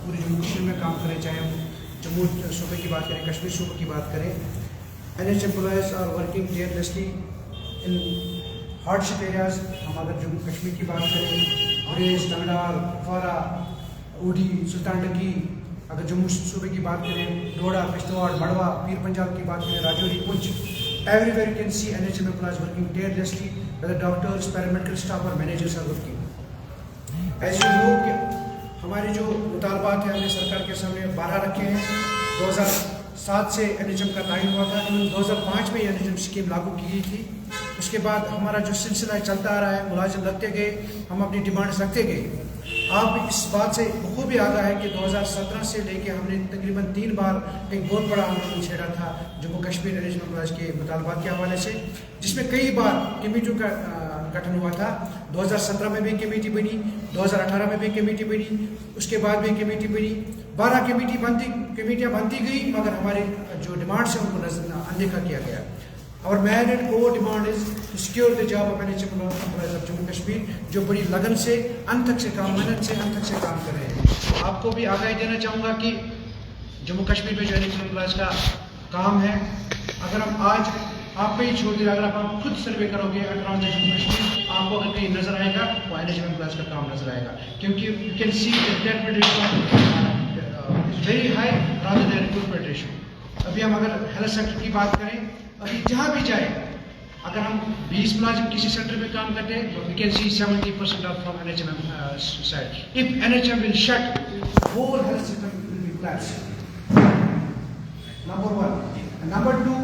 پورے جموں کشمیر میں کام کریں، چاہے ہم جموں صوبے کی بات کریں، کشمیر صوبے کی بات کریں. NH employees are working tirelessly in hardship areas. ہم اگر جموں کشمیر کی بات کریں، گریز، ٹنگڈار، کپوارہ، اوڈی، سلطان ڈکی، اگر جموں صوبے کی بات کریں، ڈوڈا، کشتواڑ، مڑوا، پیر پنجاب کی بات کریں، راجوری، پنچ، everywhere you can see NH employees working tirelessly, whether doctors, paramedical staff or managers are working. ایسے لوگ ہمارے جو مطالبات ہیں ہم نے سرکار کے سامنے 12 رکھے ہیں. 2007 سے NHM کا تعین ہوا تھا، 2005 میں NHM اسکیم لاگو کی گئی تھی. اس کے بعد ہمارا جو سلسلہ چلتا آ رہا ہے، ملازم لگتے گئے، ہم اپنی ڈیمانڈز رکھتے گئے. آپ اس بات سے بخوبی آگاہ ہے کہ 2017 سے لے کے ہم نے تقریباً 3 بار ایک بہت بڑا آندولن چھیڑا تھا جموں کشمیر NH employees کے مطالبات کے حوالے سے، جس میں کئی بار کمیٹیوں کا گٹھن ہوا تھا. 2017 میں بھی کمیٹی بنی، 2018 میں بھی کمیٹی بنی، اس کے بعد بھی کمیٹی بنی. 12 کمیٹیاں بنتی گئی، مگر ہمارے جو ڈیمانڈس ہیں ان کو اندیکھا کیا گیا. اور main and core demand is to secure the job of NH employees of Jammu Kashmir, جو بڑی لگن سے انت تک سے کام کر رہے ہیں. آپ کو بھی آگاہی دینا چاہوں گا کہ جموں کشمیر میں جو NH employees کا کام ہے، اگر ہم آج آپ پہ ہی چھوڑ دیں، اگر آپ خود سروے کرو گے اکراؤنڈ جموں کشمیر، آپ کو اگر کہیں نظر آئے گا وہ NH employees کا کام نظر آئے گا. کیونکہ you can see that very high rather than recruitment ratio. ابھی ہم اگر ہیلتھ سیکٹر کی بات کریں، ابھی جہاں بھی جائیں، اگر ہم 20 ملازم کسی سیکٹر میں کام کرتے ہیں، we can see 70% of from NHM side. If NHM will shut, whole health system will be collapsed. Number 1. Number 2,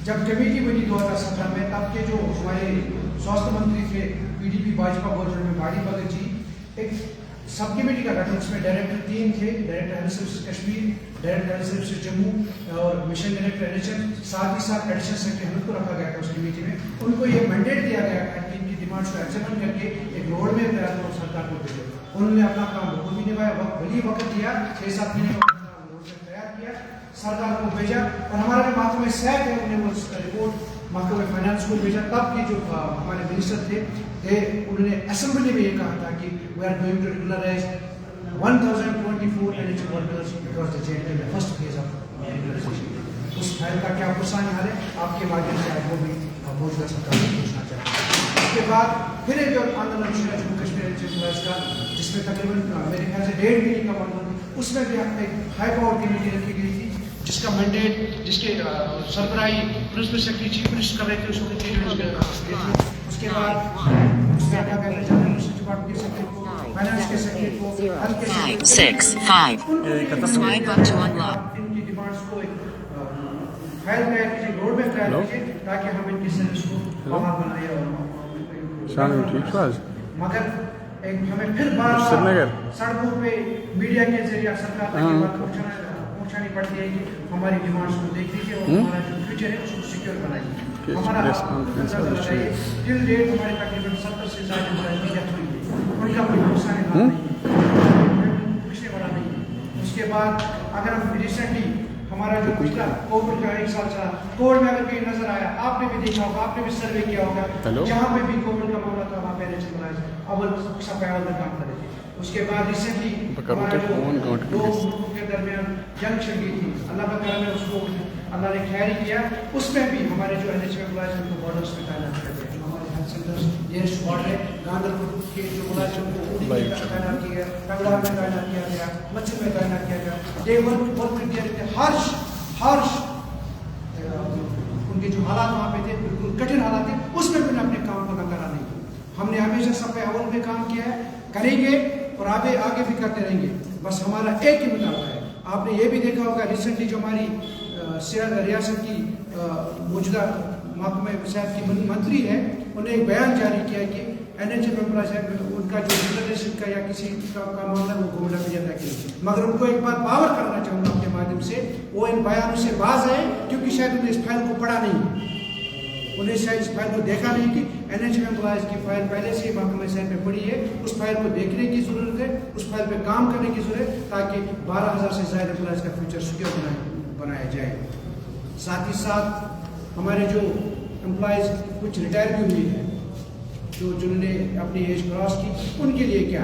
جب کمیٹی بنی 2017 میں، تب کے جو ہمارے سواستھ منتری تھے PDP بھاجپا گورنمنٹ میں باڑی بھگت جی، ایک سب کمیٹی کا گٹھن، اس میں ڈائریکٹر 3 تھے، director health services Kashmir, director health services Jammu اور مشن ڈائریکٹر NHM، ساتھ ہی ساتھ ایڈیشنل سیکرٹری ہیلتھ کو رکھا گیا تھا اس کمیٹی میں. ان کو یہ مینڈیٹ دیا گیا کہ ان کی ڈیمانڈس کو ایگزامن کر کے ایک روڈ میپ تیار کرو سرکار کو بھیجو. انہوں نے اپنا کام بخوبی نبھایا، ولی وقت دیا، 6-7 مہینے کا روڈ میپ تیار کیا، سرکار کو بھیجا. اور ہمارا جو محکمہ صحت ہے انہوں نے وہ رپورٹ محکمہ فائنانس کو بھیجا. تب کے جو ہمارے منسٹر تھے انہوں نے اسمبلی میں یہ کہا تھا کہ we are going to regularize 1024 NHM workers across the JNK in the first phase of regularization. اس فائل کا کیا پرسانی حال ہے، آپ کے مادھیم سے آپ کو بھی موجودہ سرکار کو پوچھنا چاہتے ہیں. اس کے بعد پھر ایک آندولن چھڑا جموں کشمیر NH employees کا، جس میں تقریباً میرے خیال سے 1.5 مہینے کا معاملہ، اس میں بھی ایک ہائی پاور کمیٹی رکھی گئی تھی جس کا مینڈیٹ، جس کے سربراہی پرنسپل سیکرٹری چیف منسٹر کر رہے تھے اس وقت. اس کے بعد اس میں کیا کہتے ہیں جنرل ڈپارٹمنٹ کے سیکرٹری کو، فائنانس کے سیکرٹری کو، ہیلتھ کے سیکرٹری کو، ان کی ڈیمانڈس کو ایک فائل تیار کیجیے، روڈ میپ تیار کیجیے، تاکہ ہم ان کی سروس کو بحال بنائیں. مگر ہمیں پھر بار سڑکوں پہ میڈیا کے ذریعے سرکار تک یہ بات پہنچانی پڑتی ہے کہ ہماری ڈیمانڈس کو دیکھ لیجیے اور ہمارا جو فیوچر ہے اس کو سیکیور بنائیے. ہمارا ٹل ڈیٹ ہمارے تقریباً 70 سے زیادہ امپلائیز کی ڈیتھ ہوئی ہے، ان کا کوئی نقصان نہیں ہے، پوچھنے والا نہیں ہے. اس کے بعد اگر ہم ریسنٹلی ہمارا جو پچھلا کووڈ کا 1 سال چلا، کووڈ میں اگر کہیں نظر آیا، آپ نے بھی دیکھا ہوگا، آپ نے بھی سروے کیا ہوگا، جہاں پہ بھی کووڈ کا معاملہ تھا وہاں پہ NH employees اول صفحہ اول میں کام کرے تھے. اس کے بعد ریسنٹلی ہمارا جو 2 ملکوں کے درمیان جنگ چھڑ گئی تھی، اللہ کا کرم ہے اس کو اللہ نے خیر ہی کیا، اس میں بھی ہمارے جو NH employees ان کو بارڈرس میں تعینات کر دیا. ہمارے ہیلتھ سینٹرز نیئرسٹ بارڈر ہے، گاندربل کے جو ملازم کو اوڈی میں تعینات کیا گیا، ٹنگڑا میں تعینات کیا گیا، مچھر میں تعینات کیا گیا. دے ورک ہارش ان کے جو حالات وہاں پہ تھے بالکل کٹھن حالات تھے، اس میں بھی اپنے کام کو ناکارہ نہیں کیا. ہم نے ہمیشہ صفحہ اول میں کام کیا ہے، کریں گے اور آگے بھی کرتے رہیں گے. بس ہمارا ایک ہی مطالبہ ہے. آپ نے یہ بھی دیکھا ہوگا ریسنٹلی جو ہماری ریاست کی موجودہ محکمہ صحت کی منتری ہے، انہوں نے ایک بیان جاری کیا کہ NHM employees ان کا جو ریزرویشن کا یا کسی کا معاملہ وہ گورنمنٹ آف انڈیا طے کرے. مگر ان کو ایک بات باور کرنا چاہوں گا آپ کے مادھیم سے، وہ ان بیانوں سے باز آئے کیونکہ شاید انہیں اس فائل کو پڑھا نہیں، انہیں شاید اس فائل کو دیکھا نہیں کہ NHM employees کی فائل پہلے سے محکمہ صحت میں پڑی ہے. اس فائل کو دیکھنے کی ضرورت ہے، اس فائل پہ کام کرنے کی ضرورت ہے تاکہ 12,000 سے زائد امپلائیز کا فیوچر سیکیور بنایا جائے. ساتھ ہی ساتھ ہمارے جو امپلائیز کچھ ریٹائر بھی ہوئی ہیں، جنہوں نے اپنی ایج کراس کی، ان کے لیے کیا،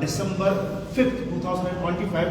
December 5th 2025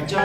HR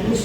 NOC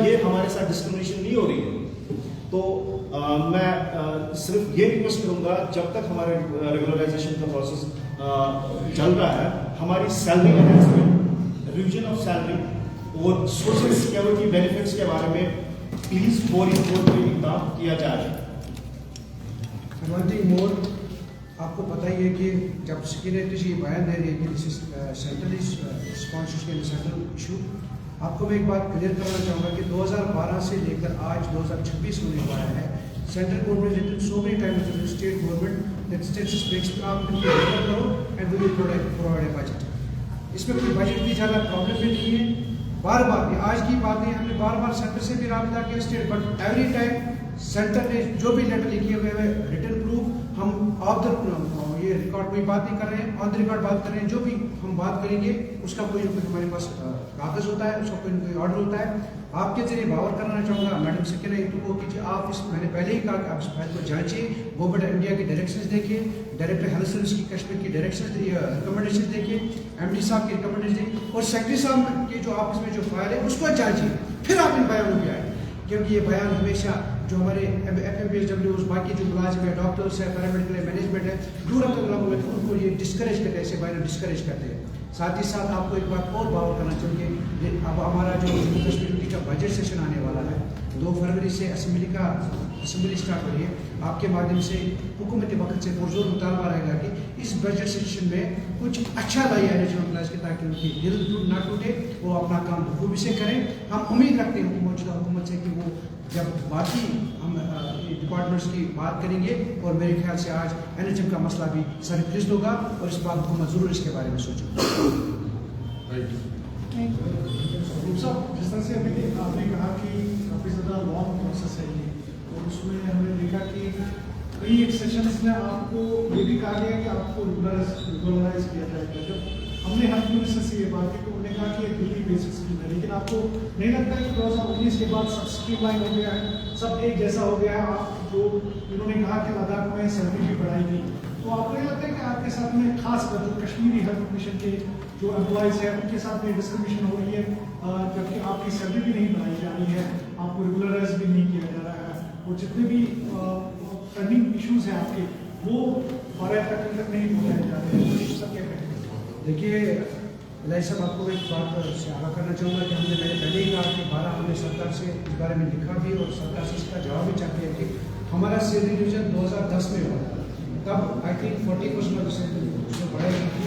یہ ہمارے ساتھ ڈسکریمنیشن نہیں ہو رہی ہے؟ تو میں صرف یہ ریکویسٹ کروں گا جب تک ہمارے ریگولرائزیشن کا پروسیس چل رہا ہے ہماری salary enhancement revision of salary اور سوشل سیکورٹی بینیفٹس کے بارے میں پلیز فوری طور پہ اقدام کیا جائے. ون تھنگ مور, آپ کو پتہ ہی ہے کہ جب سیکریٹری یہ بیان دے رہی ہے کہ سینٹرلی اسپانسرز کے سینٹرل ایشو, آپ کو میں ایک بات کلیئر کرنا چاہوں گا کہ 2012 سے لے کر آج 2026 ہونے والا ہے. سینٹرل گورنمنٹ نے so many times to state government that states بیکس پہ آپ کرو and we will provide a budget. اس میں کوئی بجٹ کی زیادہ پرابلم بھی نہیں ہے. بار بار یہ آج کی بات نہیں, ہم نے بار بار سینٹر سے بھی رابطہ کیا state, but every time centre نے جو بھی لیٹر لکھے ہوئے ہیں ریٹن پروف ہم آف دا یہ ریکارڈ کوئی بات نہیں کر رہے ہیں, آن دا ریکارڈ بات کر رہے ہیں. جو بھی ہم بات کریں گے اس کا کوئی ہمارے پاس کاغذ ہوتا ہے, اس کا کوئی آرڈر ہوتا ہے. آپ کے ذریعے باور کرنا چاہوں گا میڈم سیکرٹری کو کہ آپ اس میں نے پہلے ہی کہا کہ آپ اس فائل کو جانچیں, گورنمنٹ آف انڈیا کی ڈائریکشنز دیکھیں, ڈائریکٹر ہیلتھ سروس کی کشمیر کی ڈائریکشنز ریکمنڈیشن دیکھیں, ایم ڈی صاحب کی ریکمنڈیشن دیکھیں, اور سیکرٹری صاحب کے جو آفس میں جو فائل ہے اس کو جانچیں, پھر آپ ان بیانوں پہ آئیں. کیونکہ یہ بیان ہمیشہ جو ہمارے ایف ایم پی ایس ڈبلیوز باقی جو ملازم ہے, ڈاکٹرس ہے, پیرامیڈیکل ہے, مینجمنٹ ہے, دور تک لوگوں میں ان کو یہ ڈسکریج کرتے ہیں, ایسے بیان ڈسکریج کرتے ہیں. ساتھ ہی ساتھ آپ کو ایک بات اور باور کرنا چاہیے, اب ہمارا جو جموں کشمیر یونٹی کا بجٹ سیشن آنے والا ہے 2 فروری سے اسمبلی اسٹارٹ ہو رہی ہے. آپ کے مادھیم سے حکومت وقت سے پرزور مطالبہ رہے گا کہ اس بجٹ سیشن میں کچھ اچھا لائی ہے نیشنل کے, تاکہ ان کی دل نہ ٹوٹے, وہ اپنا کام بخوبی سے کریں. ہم امید رکھتے ہیں موجودہ حکومت سے کہ وہ جب باقی ہم ڈپارٹمنٹس کی بات کریں گے, اور میرے خیال سے آج NHM کا مسئلہ بھی سرفرست ہوگا, اور اس بات حکومت ضرور اس کے بارے میں سوچے. صاحب جس طرح سے ابھی آپ نے کہا کہ کافی زیادہ لانگ پروسیس ہے یہ, اور اس میں ہم نے دیکھا کہ کئی ایک سیشنز میں آپ کو یہ بھی کہا گیا کہ آپ کو ریگولرائز کیا جائے گا. جب ہم نے ہیلتھ منسٹر سے یہ بات کی تو انہوں نے کہا کہ دلی بیسس کی ہے, لیکن آپ کو نہیں لگتا کہ 2019 کے بعد سب اسٹریم لائن ہو گیا ہے, سب ایک جیسا ہو گیا ہے. آپ جو انہوں نے کہا کہ لداخ میں سیلری بھی بڑھائی گئی, تو آپ کو نہیں لگتا ہے کہ آپ کے ساتھ میں خاص کر جو کشمیری ہیلتھ مشن کے جو امپلائیز ہیں ان کے ساتھ میں ڈسکریمنیشن ہو رہی ہے, جبکہ آپ کی سیلری بھی نہیں بڑھائی جا رہی ہے, آپ کو ریگولرائز بھی نہیں کیا جا رہا ہے, اور جتنے بھی پینڈنگ ایشوز ہیں آپ کے وہ فارغ تک نہیں پہنچائے جا رہے ہیں, سب کیا کہیں گے؟ دیکھیے الہی صاحب, آپ کو ایک بات سے آگاہ کرنا چاہوں گا کہ میں نے پہلے ہی کہا کہ 12 ہم نے سرکار سے اس بارے میں لکھا بھی, اور سرکار سے اس کا جواب بھی چاہتے ہیں کہ ہمارا سیلری ڈویژن 2010 میں ہوا, تب آئی تھنک 40% اس میں بڑھائی گئی تھی.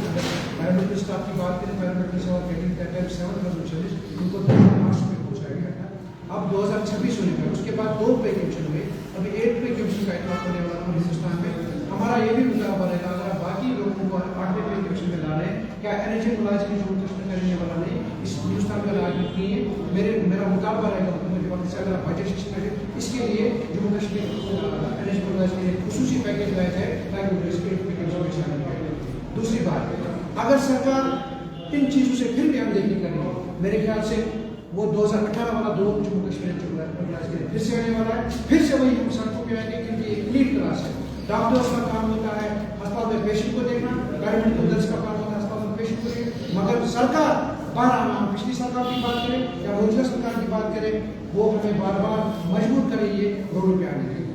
پیرامیڈیکل اسٹاف کی بات کریں, پیرامیڈیکل سے اور کیٹنگ 7,040 ان کو 5 میں پہنچایا گیا تھا. اب 2026 ہونے کا, اس کے بعد 2 پے کمیشن ہوئے, ابھی 8 پے کمیشن کا اطلاق ہونے والا ہے ہندوستان میں. ہمارا یہ بھی مطالبہ رہے گا اگر باقی لوگوں کو 8ویں پے کمیشن میں لا رہے ہیں, کیا NHM ملازم جموں کشمیر کرنے والا نہیں, اس ہندوستان کا راجنیت نہیں ہے. میرا مطالبہ رہے گا حکومت کے وقت سے اگر بجٹ سیشن ہے اس کے لیے جموں کشمیر NHM ملازم کے خصوصی پیکیج لایا جائے تاکہ وہ اس کے پیکیج میں شامل کرے. دوسری بات, اگر سرکار ان چیزوں سے پھر بھی اندیکھی کرے, میرے خیال سے وہ 2018 والا 2 جموں کشمیر پھر سے آنے والا ہے, پھر سے وہی ہم سڑکوں پہ آئیں گے, کیونکہ ایک لیڈ کلاس ہے. ڈاکٹرس کا کام ہوتا ہے ہسپتال میں پیشنٹ کو دیکھنا, پیرامیڈیکل نرس کا کام ہوتا ہے ہسپتال میں پیشنٹ کو دیکھنا, مگر سرکار بار ہم پچھلی سرکار کی بات کریں یا موجودہ سرکار کی بات کریں, وہ ہمیں بار بار مجبور کریں یہ روڈوں پہ آنے کے لیے.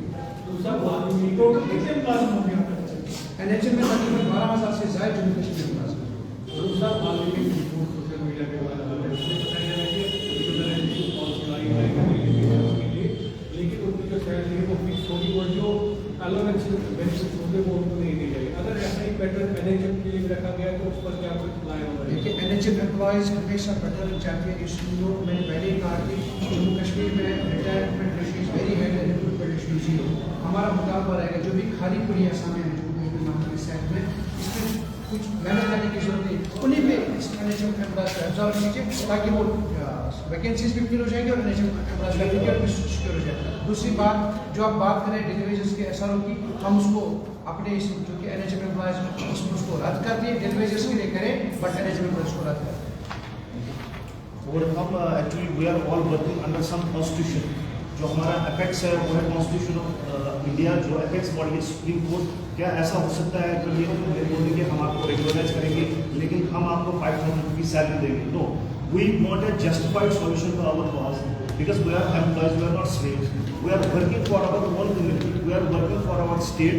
NHM میں تقریباً 12,000 سے زائد جموں کشمیر ملازم. دیکھیے NHM امپلائیز ہمیشہ بیٹر چاہتے ہیں. اس لیے میں نے پہلے ہی کہا کہ جموں کشمیر میں retirement ratios very high, recruitment ratios ہی ہو. ہمارا مطالبہ رہے گا جو بھی خالی پڑی اسامیاں ہیں جموں کشمیر محکمہ صحت میں, اس میں کچھ محنت کرنے کی ضرورت نہیں, انہیں پہ اس NHM امپلائیز کا ابزارو کیجیے تاکہ وہ ویکینسیز بھی فل ہو جائیں گے اور NHM امپلائیز کا ٹکٹ بھی سیکیور ہو جائے. دوسری بات, جو آپ بات کریں ڈیلیویجز کے SRO کی, ہم اس کو اپنے جو کہ NHM امپلائیز اس کو رد کر دیے, ڈیلیویجز کے لیے کریں بٹ NHM امپلائیز کو رد کر دیں. اور ہم actually we are all working under some constitution. جو ہمارا اپیکس ہے وہ ہے کانسٹیٹیوشن آف انڈیا, جو اپیکس باڈی ہے سپریم کورٹ. کیا ایسا ہو سکتا ہے کہ یہ بولیں گے ہم آپ کو ریگولرائز کریں گے لیکن ہم آپ کو 5,000 کی سیلری دیں گے؟ No, we want a justified solution to our cause, because we are employees, we are not slaves. We are working for our own community, we are working for our state.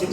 6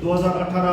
2018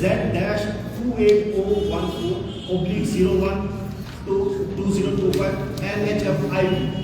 Z-28014/01 to 2025 NHFI,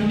MD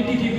ATTP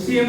CM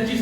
LG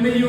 MLU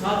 7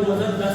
2010